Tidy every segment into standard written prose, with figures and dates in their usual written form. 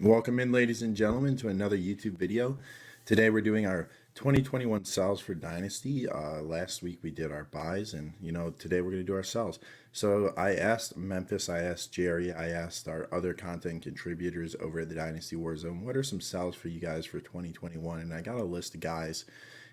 Welcome in, ladies and gentlemen, to another YouTube video. Today we're doing our 2021 sells for Dynasty. Last week we did our buys, and today we're going to do our sells. So I asked Memphis, I asked Jerry, I asked our other content contributors over at the Dynasty Warzone, what are some sells for you guys for 2021? And I got a list of guys,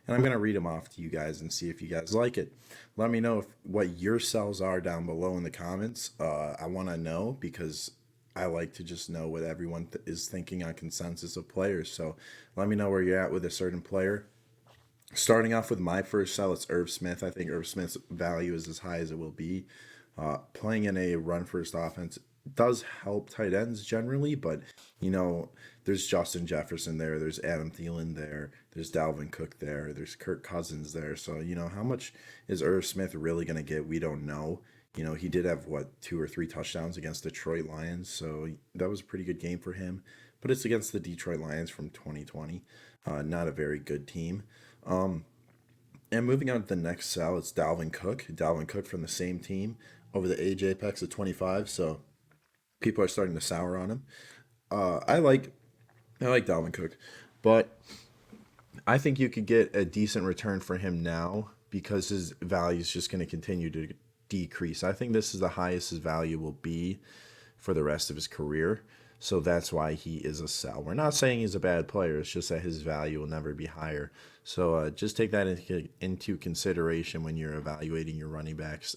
and I'm going to read them off to you guys and see if you guys like it. Let me know what your sells are down below in the comments. I want to know because I like to just know what everyone is thinking on consensus of players. So let me know where you're at with a certain player. Starting off with my first sell, it's Irv Smith. I think Irv Smith's value is as high as it will be. Playing in a run-first offense does help tight ends generally, but, there's Justin Jefferson there. There's Adam Thielen there. There's Dalvin Cook there. There's Kirk Cousins there. So, how much is Irv Smith really going to get? We don't know. He did have, 2 or 3 touchdowns against Detroit Lions, so that was a pretty good game for him. But it's against the Detroit Lions from 2020. Not a very good team. And moving on to the next sell, it's Dalvin Cook. Dalvin Cook from the same team over the age apex of 25, so people are starting to sour on him. I like Dalvin Cook, but I think you could get a decent return for him now because his value is just going to continue to decrease. I think this is the highest his value will be for the rest of his career. So that's why he is a sell. We're not saying he's a bad player. It's just that his value will never be higher. So just take that into consideration when you're evaluating your running backs.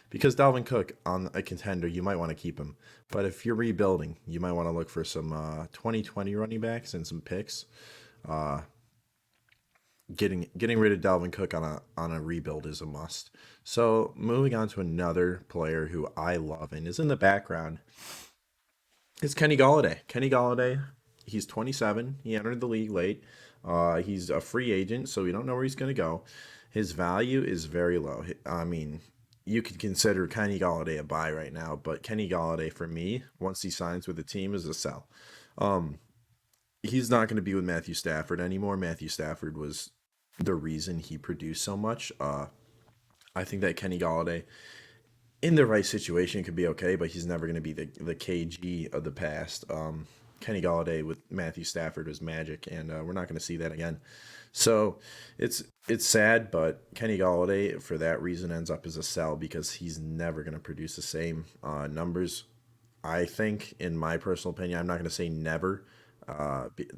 Because Dalvin Cook on a contender, you might want to keep him. But if you're rebuilding, you might want to look for some 2020 running backs and some picks. Getting rid of Dalvin Cook on a rebuild is a must. So moving on to another player who I love and is in the background, it's Kenny Gallaudet. Kenny Gallaudet, he's 27. He entered the league late. He's a free agent, so we don't know where he's going to go. His value is very low. I mean, you could consider Kenny Gallaudet a buy right now, but Kenny Gallaudet, for me, once he signs with the team, is a sell. He's not going to be with Matthew Stafford anymore. Matthew Stafford was the reason he produced so much. I think that Kenny Gallaudet, in the right situation, could be okay, but he's never going to be the KG of the past. Kenny Gallaudet with Matthew Stafford was magic, and we're not going to see that again. So it's sad, but Kenny Gallaudet, for that reason, ends up as a sell because he's never going to produce the same numbers. I think, in my personal opinion, I'm not going to say never.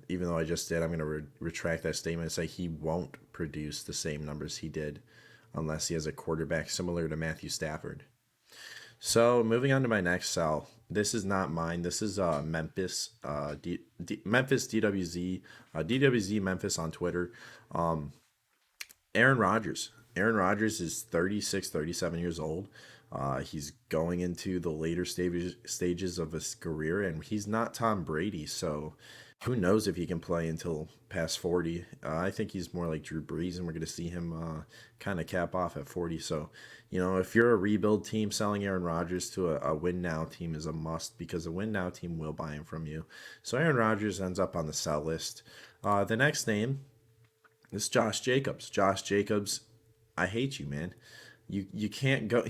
Even though I just did, I'm going to retract that statement and say he won't produce the same numbers he did unless he has a quarterback similar to Matthew Stafford. So moving on to my next sell. This is not mine. This is Memphis, Memphis DWZ, DWZ Memphis on Twitter. Aaron Rodgers. Aaron Rodgers is 36, 37 years old. He's going into the later stages of his career, and he's not Tom Brady, so who knows if he can play until past 40. I think he's more like Drew Brees, and we're going to see him kind of cap off at 40. So, if you're a rebuild team, selling Aaron Rodgers to a win-now team is a must because a win-now team will buy him from you. So Aaron Rodgers ends up on the sell list. The next name is Josh Jacobs. Josh Jacobs, I hate you, man. You can't go...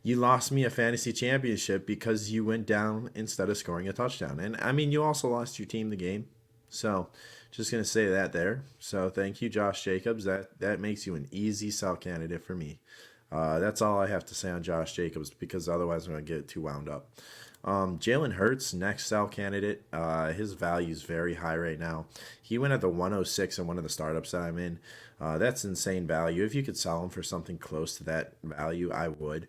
You lost me a fantasy championship because you went down instead of scoring a touchdown. And, I mean, you also lost your team the game. So, just going to say that there. So, thank you, Josh Jacobs. That makes you an easy sell candidate for me. That's all I have to say on Josh Jacobs because otherwise I'm going to get too wound up. Jalen Hurts, next sell candidate. His value is very high right now. He went at the 106 in one of the startups that I'm in. That's insane value. If you could sell him for something close to that value, I would.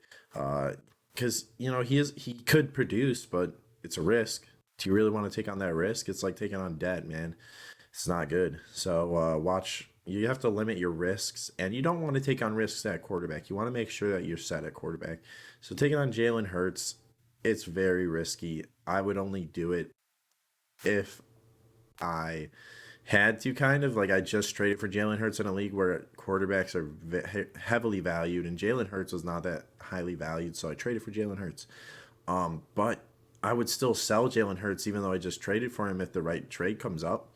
Because he could produce, but it's a risk. Do you really want to take on that risk? It's like taking on debt, man. It's not good. So watch. You have to limit your risks, and you don't want to take on risks at quarterback. You want to make sure that you're set at quarterback. So taking on Jalen Hurts, it's very risky. I would only do it if I had to, kind of. Like, I just traded for Jalen Hurts in a league where quarterbacks are heavily valued, and Jalen Hurts was not that highly valued, so I traded for Jalen Hurts. But I would still sell Jalen Hurts even though I just traded for him if the right trade comes up.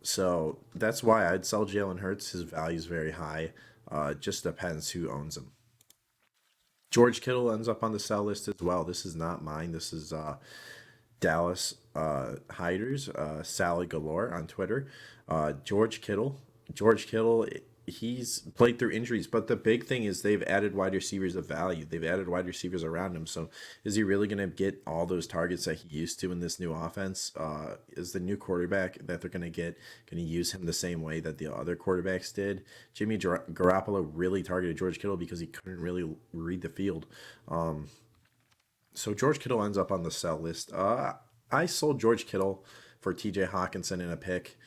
So that's why I'd sell Jalen Hurts. His value is very high. Just depends who owns him. George Kittle ends up on the sell list as well. This is not mine. This is Dallas. hiders, Salad Galore on Twitter. George Kittle. George Kittle, he's played through injuries, but the big thing is they've added wide receivers of value. They've added wide receivers around him. So is he really going to get all those targets that he used to in this new offense? Is the new quarterback that they're going to get going to use him the same way that the other quarterbacks did? Jimmy Garoppolo really targeted George Kittle because he couldn't really read the field. So George Kittle ends up on the sell list. I sold George Kittle for TJ Hawkinson in a pick.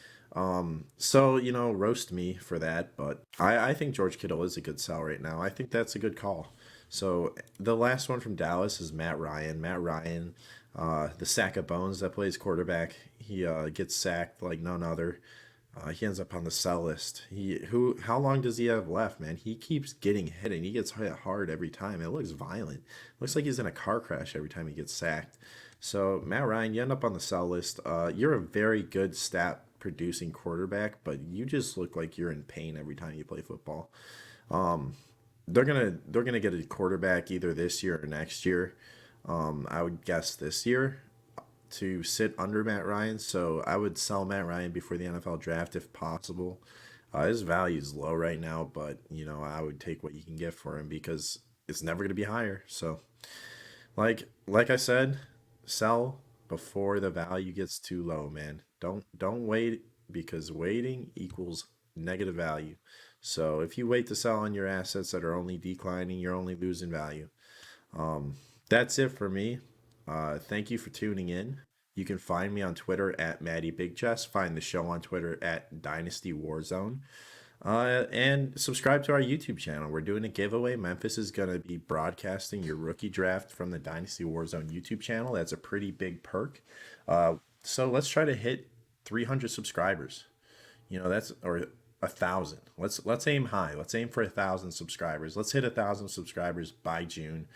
So, roast me for that, but I think George Kittle is a good sell right now. I think that's a good call. So the last one from Dallas is Matt Ryan. Matt Ryan, the sack of bones that plays quarterback. He gets sacked like none other. He ends up on the sell list. How long does he have left, man? He keeps getting hit and he gets hit hard every time. It looks violent. Looks like he's in a car crash every time he gets sacked. So Matt Ryan, you end up on the sell list. You're a very good stat producing quarterback, but you just look like you're in pain every time you play football. They're gonna get a quarterback either this year or next year. I would guess this year to sit under Matt Ryan. So I would sell Matt Ryan before the NFL draft if possible. His value is low right now, but I would take what you can get for him because it's never going to be higher. So like I said, sell before the value gets too low, man. Don't wait because waiting equals negative value. So if you wait to sell on your assets that are only declining, you're only losing value. That's it for me. Thank you for tuning in. You can find me on Twitter at Mattybigchest. Find the show on Twitter at Dynasty Warzone. And subscribe to our YouTube channel. We're doing a giveaway. Memphis is going to be broadcasting your rookie draft from the Dynasty Warzone YouTube channel. That's a pretty big perk. So let's try to hit 300 subscribers. That's or 1,000. Let's aim high. Let's aim for 1,000 subscribers. Let's hit 1,000 subscribers by June.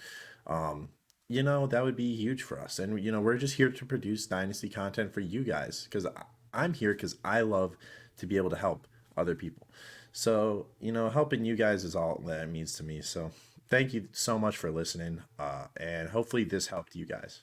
That would be huge for us. And we're just here to produce Dynasty content for you guys because I'm here because I love to be able to help other people. So helping you guys is all that it means to me. So thank you so much for listening, and hopefully this helped you guys.